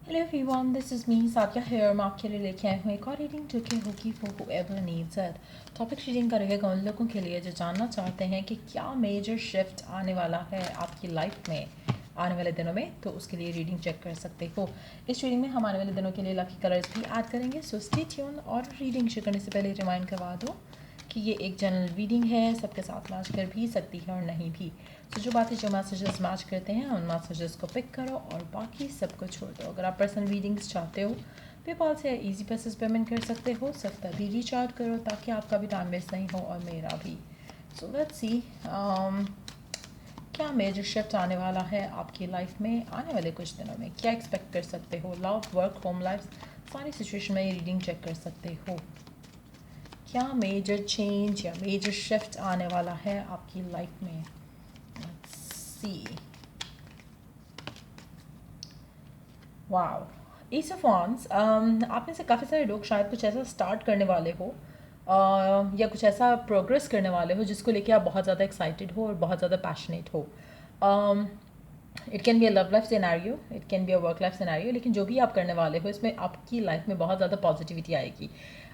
Hello everyone, this is me Sakiya here. मैं आपके लिए लेके आई हूँ एक और रीडिंग जो कि होगी for whoever needs it. Topic reading का रहेगा उन लोगों के लिए जो जानना चाहते हैं कि क्या मेजर शिफ्ट आने वाला है आपकी लाइफ में आने वाले दिनों में, तो उसके लिए रीडिंग चेक कर सकते हो। इस रीडिंग में हम आने वाले दिनों के लिए लकी कलर्स भी ऐड करेंगे, सो स्टे ट्यून। और रीडिंग शुरू करने से पहले रिमाइंड करवा दो कि ये एक जनरल रीडिंग है, सबके साथ मैच कर भी सकती है और नहीं भी। तो जो बातें जो मैसेजेस मैच करते हैं उन मैसेजेस को पिक करो और बाकी सबको छोड़ दो। अगर आप पर्सनल रीडिंग्स चाहते हो पेपाल से ईजी पैसेज पेमेंट कर सकते हो, सब तभी रीच आउट करो ताकि आपका भी टाइम वेस्ट नहीं हो और मेरा भी। सो लेट्स सी क्या मेजर शिफ्ट आने वाला है आपकी लाइफ में आने वाले कुछ दिनों में। क्या एक्सपेक्ट कर सकते हो, लव, वर्क, होम लाइफ, सारी सिचुएशन में ये रीडिंग चेक कर सकते हो। क्या मेजर चेंज या मेजर शिफ्ट आने वाला है आपकी लाइफ में। Let's see. Wow, S of wands. आप में से काफ़ी सारे लोग शायद कुछ ऐसा स्टार्ट करने वाले हो या कुछ ऐसा प्रोग्रेस करने वाले हो जिसको लेके आप बहुत ज़्यादा एक्साइटेड हो और बहुत ज़्यादा पैशनेट हो। It can be a love life scenario, it can be a work life scenario, लेकिन जो भी आप करने वाले हो इसमें आपकी लाइफ में बहुत ज़्यादा पॉजिटिविटी आएगी।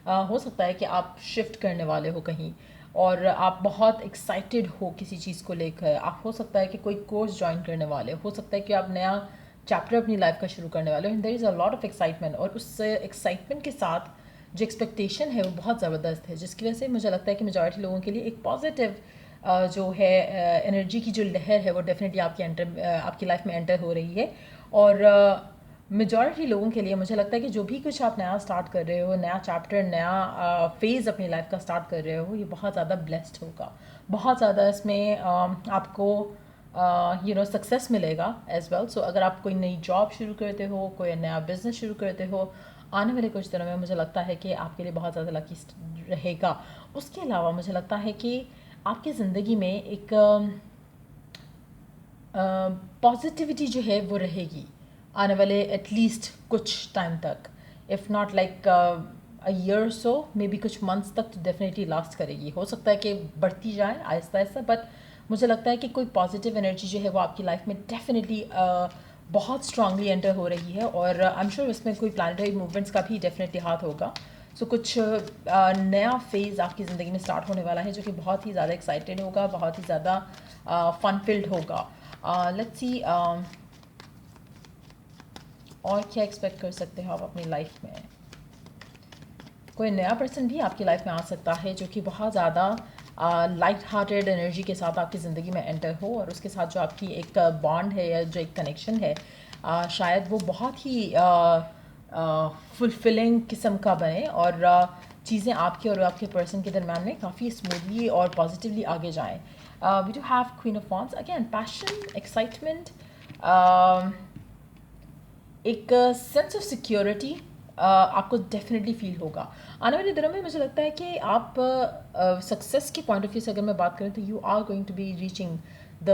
हो सकता है कि आप शिफ्ट करने वाले हो कहीं और आप बहुत एक्साइटेड हो किसी चीज़ को लेकर। आप हो सकता है कि कोई कोर्स ज्वाइन करने वाले हो सकता है कि आप नया चैप्टर अपनी लाइफ का शुरू करने वाले हो। There is a lot of excitement और उस एक्साइटमेंट के साथ जो एक्सपेक्टेशन है वो बहुत ज़बरदस्त है, जिसकी वजह से मुझे लगता है कि मेजॉरिटी लोगों के लिए एक पॉजिटिव जो है एनर्जी की जो लहर है वो डेफिनेटली आपकी लाइफ में एंटर हो रही है। और मेजॉरिटी लोगों के लिए मुझे लगता है कि जो भी कुछ आप नया स्टार्ट कर रहे हो, नया चैप्टर, नया फेज़ अपनी लाइफ का स्टार्ट कर रहे हो, ये बहुत ज़्यादा ब्लेस्ड होगा। बहुत ज़्यादा इसमें आपको सक्सेस मिलेगा एज वेल। सो अगर आप कोई नई जॉब शुरू करते हो, कोई नया बिजनेस शुरू करते हो, आने वाले कुछ दिनों में मुझे लगता है कि आपके लिए बहुत ज़्यादा लकी रहेगा। उसके अलावा मुझे लगता है कि आपकी ज़िंदगी में एक पॉजिटिविटी जो है वो रहेगी आने वाले एटलीस्ट कुछ टाइम तक। If not like a year so, may be कुछ मंथ्स तक तो डेफिनेटली लास्ट करेगी। हो सकता है कि बढ़ती जाए आहिस्ता आहिस्ता, बट मुझे लगता है कि कोई पॉजिटिव एनर्जी जो है वो आपकी लाइफ में डेफिनेटली बहुत स्ट्रांगली एंटर हो रही है। और आई एम श्योर इसमें कोई प्लानिटरी मूवमेंट्स का भी डेफिनेटली हाथ होगा। सो कुछ नया फेज़ आपकी ज़िंदगी में स्टार्ट होने वाला है जो कि बहुत ही ज़्यादा एक्साइटेड होगा, बहुत ही ज़्यादा फन फिल्ड होगा। लेट्स सी और क्या एक्सपेक्ट कर सकते हो आप अपनी लाइफ में। कोई नया पर्सन भी आपकी लाइफ में आ सकता है जो कि बहुत ज़्यादा लाइट हार्टेड एनर्जी के साथ आपकी ज़िंदगी में एंटर हो और उसके साथ जो आपकी एक बॉन्ड है या जो एक कनेक्शन है शायद वो बहुत ही फुलफिलिंग किस्म का बने और चीज़ें आपके और आपके पर्सन के दरम्यान में काफ़ी स्मूथली और पॉजिटिवली आगे जाएं। We do have queen of wands again, passion, excitement, एक सेंस ऑफ सिक्योरिटी आपको डेफिनेटली फील होगा आने वाले दिनों में। मुझे लगता है कि आप सक्सेस के पॉइंट ऑफ व्यू से अगर मैं बात करूँ तो you are going to be reaching the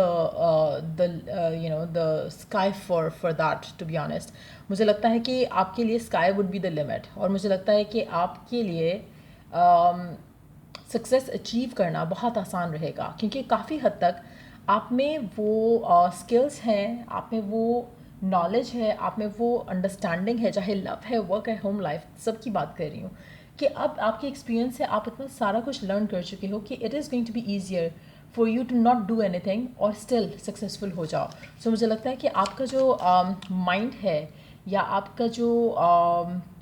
sky for that, to be honest. मुझे लगता है कि आपके लिए sky would be the limit और मुझे लगता है कि आपके लिए सक्सेस अचीव करना बहुत आसान रहेगा क्योंकि काफ़ी हद तक आप में वो स्किल्स हैं, आप में वो नॉलेज है, आप में वो अंडरस्टैंडिंग है, चाहे लव है, वर्क है, होम लाइफ, सब की बात कर रही हूँ कि अब आपके एक्सपीरियंस से आप इतना सारा कुछ लर्न कर चुके हो कि it is going to be easier for you to not do anything और स्टिल सक्सेसफुल हो जाओ। सो मुझे लगता है कि आपका जो माइंड है या आपका जो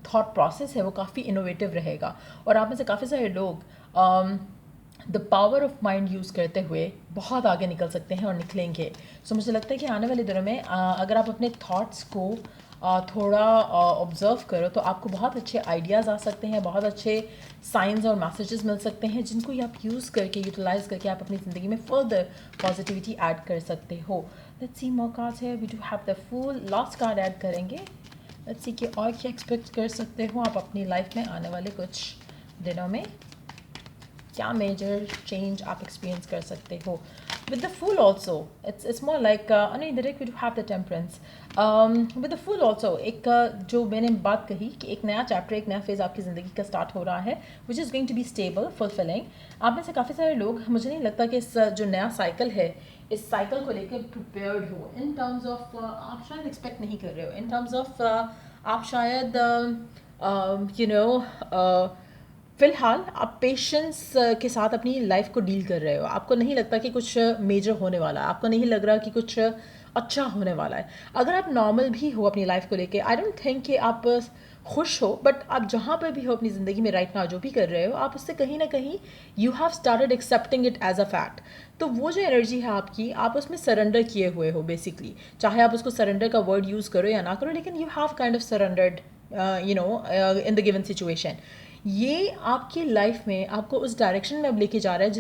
थॉट प्रोसेस है वो काफ़ी इनोवेटिव रहेगा और आप में से काफ़ी सारे लोग the power of mind use करते हुए बहुत आगे निकल सकते हैं और निकलेंगे। सो मुझे लगता है कि आने वाले दिनों में अगर आप अपने थॉट्स को थोड़ा ऑब्ज़र्व करो तो आपको बहुत अच्छे आइडियाज़ आ सकते हैं, बहुत अच्छे साइंस और मैसेजेस मिल सकते हैं जिनको आप यूज़ करके, यूटिलाइज़ करके आप अपनी ज़िंदगी में फर्दर पॉजिटिविटी ऐड कर सकते हो। लेट्स सी मोर कार्ड्स है, we do have the fool, last card add करेंगे। लेट्स सी कि और क्या एक्सपेक्ट कर सकते हो आप अपनी लाइफ में आने वाले कुछ दिनों में। क्या मेजर चेंज आप एक्सपीरियंस कर सकते हो with the fool also. It's more like direct we do have the temperance with the fool also. एक जो मैंने बात कही कि एक नया चैप्टर, एक नया फेज़ आपकी ज़िंदगी का स्टार्ट हो रहा है which is going to be stable, fulfilling. आप में से काफ़ी सारे लोग, मुझे नहीं लगता कि इस जो नया साइकिल है इस साइकिल को लेकर प्रिपेयर्ड हो इन टर्म्स ऑफ आप शायद एक्सपेक्ट नहीं कर रहे हो इन टर्म्स ऑफ आप शायद यू नो फ़िलहाल आप पेशेंस के साथ अपनी लाइफ को डील कर रहे हो, आपको नहीं लगता कि कुछ मेजर होने वाला है, आपको नहीं लग रहा कि कुछ अच्छा होने वाला है। अगर आप नॉर्मल भी हो अपनी लाइफ को लेके, आई डोंट थिंक कि आप खुश हो, बट आप जहाँ पर भी हो अपनी ज़िंदगी में राइट नाउ जो भी कर रहे हो, आप उससे कहीं ना कहीं you have started accepting it as a fact. तो वो जो एनर्जी है आपकी, आप उसमें सरेंडर किए हुए हो बेसिकली। चाहे आप उसको सरेंडर का वर्ड यूज़ करो या ना करो, लेकिन you have kind of surrendered in the given situation. ये आपकी लाइफ में आपको उस डायरेक्शन में अब लेके जा रहा है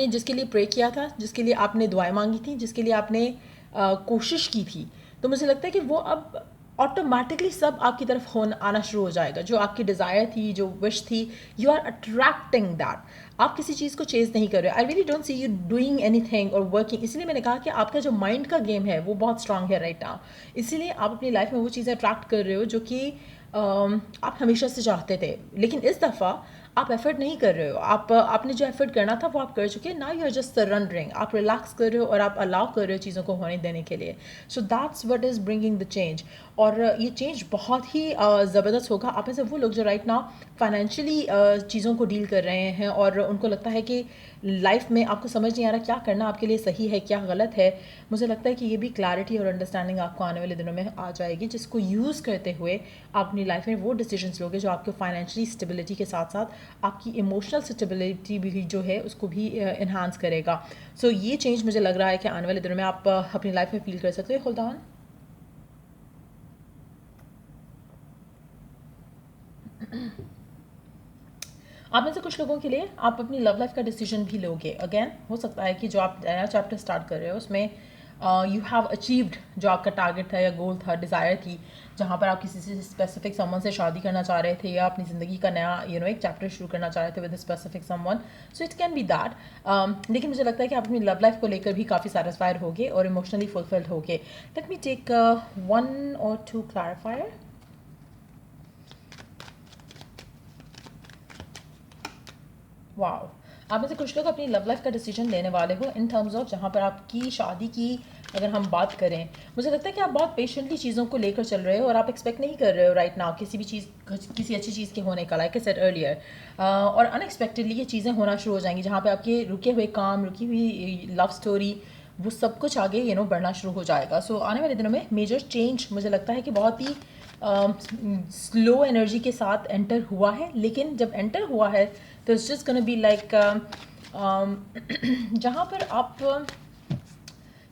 जिसके लिए प्रे किया था, जिसके लिए आपने दुआएं मांगी थी, जिसके लिए आपने कोशिश की थी। तो मुझे लगता है कि वो अब ऑटोमेटिकली सब आपकी तरफ होना आना शुरू हो जाएगा। जो आपकी डिज़ायर थी, जो विश थी, यू आर अट्रैक्टिंग दैट। आप किसी चीज़ को चेज़ नहीं कर रहे हो। I really don't see you doing anything और वर्किंग। इसलिए मैंने कहा कि आपका जो माइंड का गेम है वो बहुत स्ट्रांग है राइट नाउ। इसीलिए आप अपनी लाइफ में वो चीज़ें अट्रैक्ट कर रहे हो जो कि आप हमेशा से चाहते थे। लेकिन इस दफ़ा आप एफर्ट नहीं कर रहे हो। आपने जो एफर्ट करना था वो आप कर चुके हैं। Now you are just surrendering. आप रिलैक्स कर रहे हो और आप अलाउ कर रहे हो चीज़ों को होने देने के लिए। So that's what is bringing the change. और ये चेंज बहुत ही ज़बरदस्त होगा। आप में से वो लोग जो राइट नाउ फाइनेंशियली चीज़ों को डील कर रहे हैं और उनको लगता है कि लाइफ में आपको समझ नहीं आ रहा क्या करना आपके लिए सही है, क्या गलत है। मुझे लगता है कि ये भी क्लैरिटी और अंडरस्टैंडिंग आपको आने वाले दिनों में आ जाएगी, जिसको यूज़ करते हुए आप अपनी लाइफ में वो डिसीजंस लोगे जो आपको फाइनेंशियली स्टेबिलिटी के साथ साथ आपकी इमोशनल स्टेबिलिटी भी जो है उसको भी इन्हांस करेगा। सो ये चेंज मुझे लग रहा है कि आने वाले दिनों में आप अपनी लाइफ में फील कर सकते हो। Hold on. आप में से कुछ लोगों के लिए आप अपनी लव लाइफ का डिसीजन भी लोगे। अगेन हो सकता है कि जो आप नया चैप्टर स्टार्ट कर रहे हो उसमें यू हैव अचीव्ड जो आपका टारगेट था या गोल था, डिज़ायर थी, जहाँ पर आप किसी से स्पेसिफिक समवन से शादी करना चाह रहे थे या अपनी ज़िंदगी का नया एक चैप्टर शुरू करना चाह रहे थे with specific someone. So it can be that. लेकिन मुझे लगता है कि आप अपनी लव लाइफ को लेकर भी काफ़ी सेटिस्फाइड होगे और इमोशनली फुलफिल्ड होगे। Let me take 1 or 2 clarifier. Wow. आप में से कुछ लोग अपनी लव लाइफ का डिसीजन लेने वाले हो इन टर्म्स ऑफ जहाँ पर आपकी शादी की अगर हम बात करें। मुझे लगता है कि आप बहुत पेशेंटली चीज़ों को लेकर चल रहे हो और आप एक्सपेक्ट नहीं कर रहे हो राइट नाउ किसी भी चीज़, किसी अच्छी चीज़ के होने का, लाइक आई सेड अर्लियर। और अनएक्सपेक्टेडली ये चीज़ें होना शुरू हो जाएंगी जहाँ पे आपके रुके हुए काम, रुकी हुई लव स्टोरी, वो सब कुछ आगे बढ़ना शुरू हो जाएगा। सो आने वाले दिनों में मेजर चेंज मुझे लगता है कि बहुत ही स्लो एनर्जी के साथ एंटर हुआ है। लेकिन जब एंटर हुआ है तो it's just gonna be like जहाँ पर आप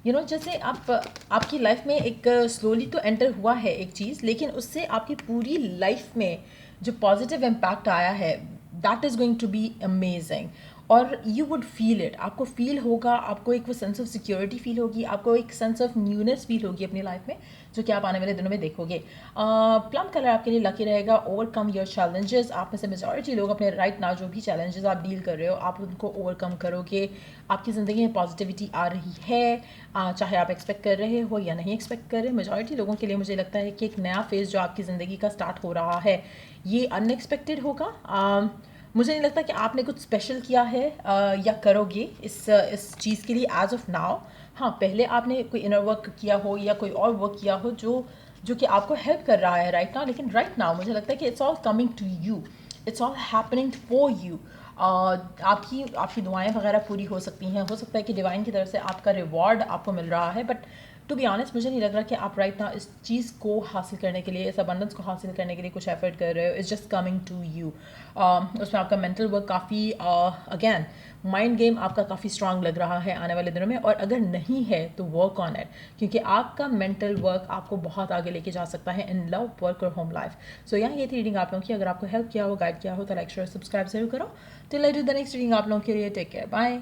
जैसे आप आपकी लाइफ में एक स्लोली तो एंटर हुआ है एक चीज़, लेकिन उससे आपकी पूरी लाइफ में जो पॉजिटिव इम्पैक्ट आया है that is going to be amazing. और यू वुड फील इट, आपको फील होगा, आपको एक वो सेंस ऑफ सिक्योरिटी फील होगी, आपको एक सेंस ऑफ न्यूनेस फील होगी अपनी लाइफ में, जो कि आप आने वाले दिनों में देखोगे। प्लम कलर आपके लिए लकी रहेगा। Overcome your challenges. आप में से मेजॉरिटी लोग अपने राइट नाउ जो भी चैलेंजेस आप डील कर रहे हो आप उनको ओवरकम करोगे। आपकी ज़िंदगी में पॉजिटिविटी आ रही है, चाहे आप एक्सपेक्ट कर रहे हो या नहीं एक्सपेक्ट कर रहे। मेजॉरिटी लोगों के लिए मुझे लगता है कि एक नया फेज़ जो आपकी ज़िंदगी का स्टार्ट हो रहा है ये अनएक्सपेक्टेड होगा। मुझे नहीं लगता कि आपने कुछ स्पेशल किया है या करोगे इस चीज़ के लिए एज ऑफ नाउ। हाँ, पहले आपने कोई इनर वर्क किया हो या कोई और वर्क किया हो जो कि आपको हेल्प कर रहा है राइट नाउ। लेकिन राइट नाउ मुझे लगता है कि it's all coming to you, it's all happening for you. आपकी दुआएं वगैरह पूरी हो सकती हैं, हो सकता है कि डिवाइन की तरफ से आपका रिवॉर्ड आपको मिल रहा है। बट टू बी ऑनेस्ट मुझे नहीं लग रहा कि आप राइट नाउ इस चीज़ को हासिल करने के लिए, इस अबंडेंस को हासिल करने के लिए कुछ एफर्ट कर रहे हो। It's just coming to you. उसमें आपका मेंटल वर्क काफ़ी अगेन माइंड गेम आपका काफ़ी स्ट्रांग लग रहा है आने वाले दिनों में। और अगर नहीं है तो वर्क ऑन इट, क्योंकि आपका मेंटल वर्क आपको बहुत आगे लेके जा सकता है इन लव, वर्क और होम लाइफ। सो यहाँ ये थी रीडिंग आप लोगों की। अगर आपको हेल्प किया हो, गाइड किया हो तो लाइक शेयर सब्सक्राइब जरूर करो। Till I do the next reading आप लोगों के लिए टेक केयर, बाय।